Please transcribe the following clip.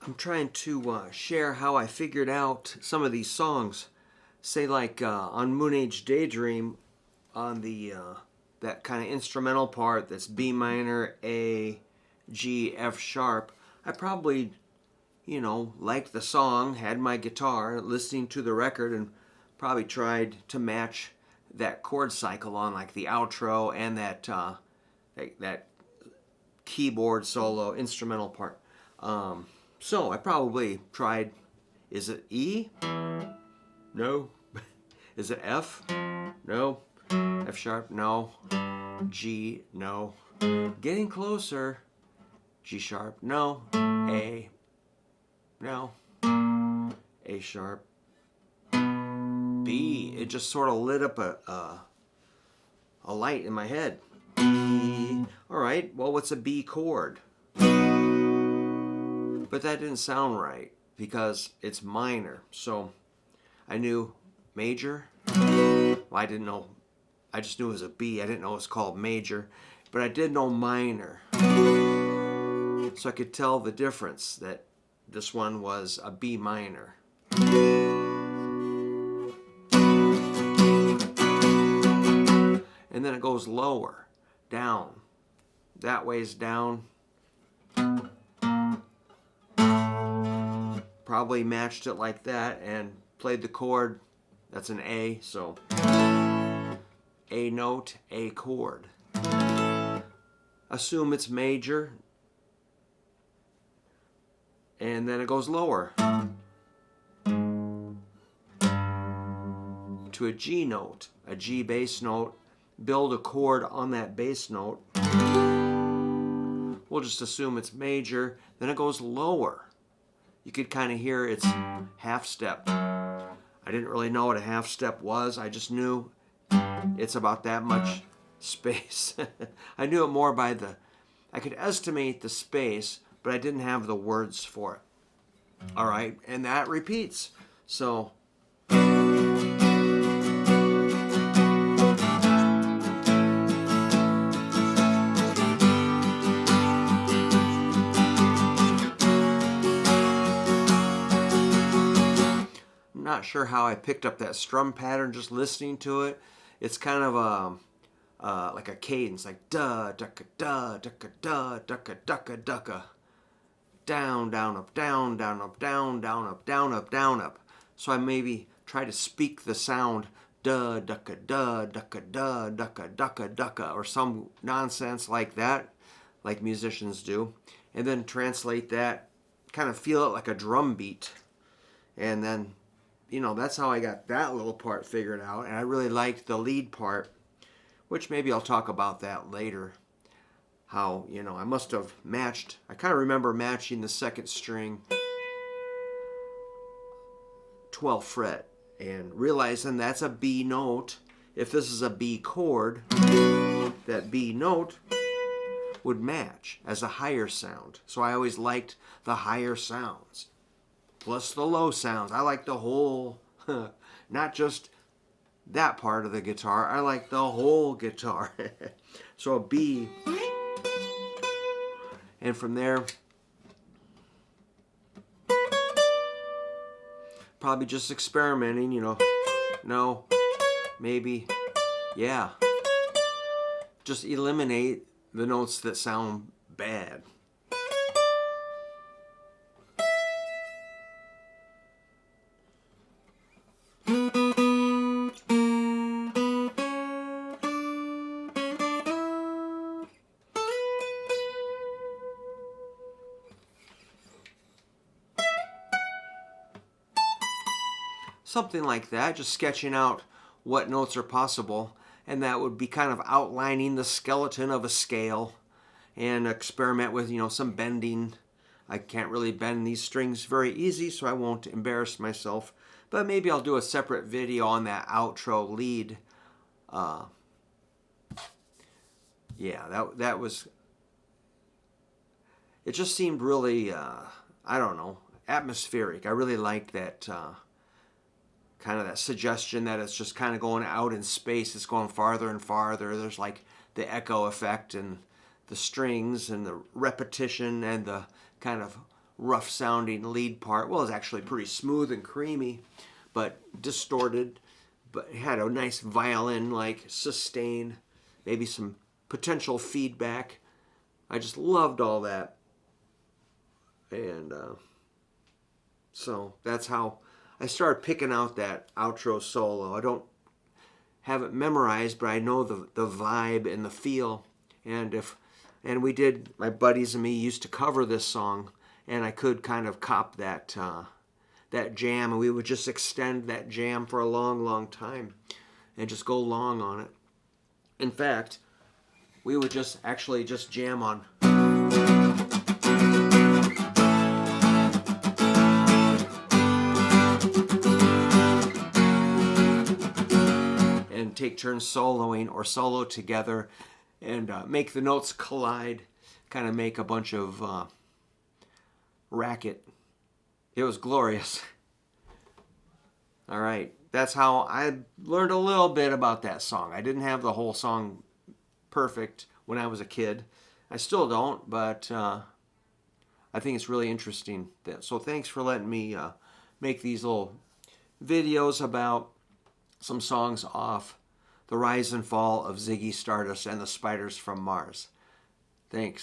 I'm trying to share how I figured out some of these songs. Say like on Moon Age Daydream, on the that kind of instrumental part that's B minor, A, G, F sharp. I probably, liked the song, had my guitar, listening to the record, and probably tried to match that chord cycle on like the outro and that keyboard solo instrumental part. So I probably tried, is it E? No. Is it F? No. F sharp? No. G? No. Getting closer. G sharp? No. A? No. A sharp? B? It just sort of lit up a light in my head. B. Alright, well, what's a B chord? But that didn't sound right because it's minor. So I knew major. Well, I didn't know. I just knew it was a B. I didn't know it was called major. But I did know minor. So I could tell the difference that this one was a B minor. And then it goes lower, down. That way's down. Probably matched it like that and played the chord. That's an A, so A note, A chord. Assume it's major, and then it goes lower to a G note, a G bass note. Build a chord on that bass note. We'll just assume it's major, then it goes lower. You could kind of hear its half step. I didn't really know what a half step was. I just knew it's about that much space. I knew it more by I could estimate the space, but I didn't have the words for it. All right, and that repeats. So not sure how I picked up that strum pattern just listening to it. It's kind of like a cadence, like da ducka da ducka da ducka ducka ducka, down down up down down up down down up down up down up. So I maybe try to speak the sound da ducka da ducka da ducka ducka ducka or some nonsense like that, like musicians do, and then translate that, kind of feel it like a drum beat, and then that's how I got that little part figured out. And I really liked the lead part, which maybe I'll talk about that later. How, I must have matched, I kind of remember matching the second string 12th fret and realizing that's a B note. If this is a B chord, that B note would match as a higher sound. So I always liked the higher sounds. Plus the low sounds. I like the whole, not just that part of the guitar. I like the whole guitar. So a B. And from there, probably just experimenting, no, maybe, yeah. Just eliminate the notes that sound bad. Something like that, just sketching out what notes are possible, and that would be kind of outlining the skeleton of a scale, and experiment with, some bending. I can't really bend these strings very easy, so I won't embarrass myself, but maybe I'll do a separate video on that outro lead. Yeah, that was, it just seemed really, I don't know, atmospheric. I really liked that, kind of that suggestion that it's just kind of going out in space. It's going farther and farther. There's like the echo effect and the strings and the repetition and the kind of rough sounding lead part. Well, it's actually pretty smooth and creamy, but distorted, but it had a nice violin like sustain, maybe some potential feedback. I just loved all that. And so that's how I started picking out that outro solo. I don't have it memorized, but I know the vibe and the feel. And we did, my buddies and me used to cover this song, and I could kind of cop that that jam, and we would just extend that jam for a long, long time and just go long on it. In fact, we would just actually just jam on and take turns soloing or solo together and make the notes collide, kind of make a bunch of racket. It was glorious. All right, that's how I learned a little bit about that song. I didn't have the whole song perfect when I was a kid. I still don't, but I think it's really interesting. So thanks for letting me make these little videos about some songs off The Rise and Fall of Ziggy Stardust and the Spiders from Mars. Thanks.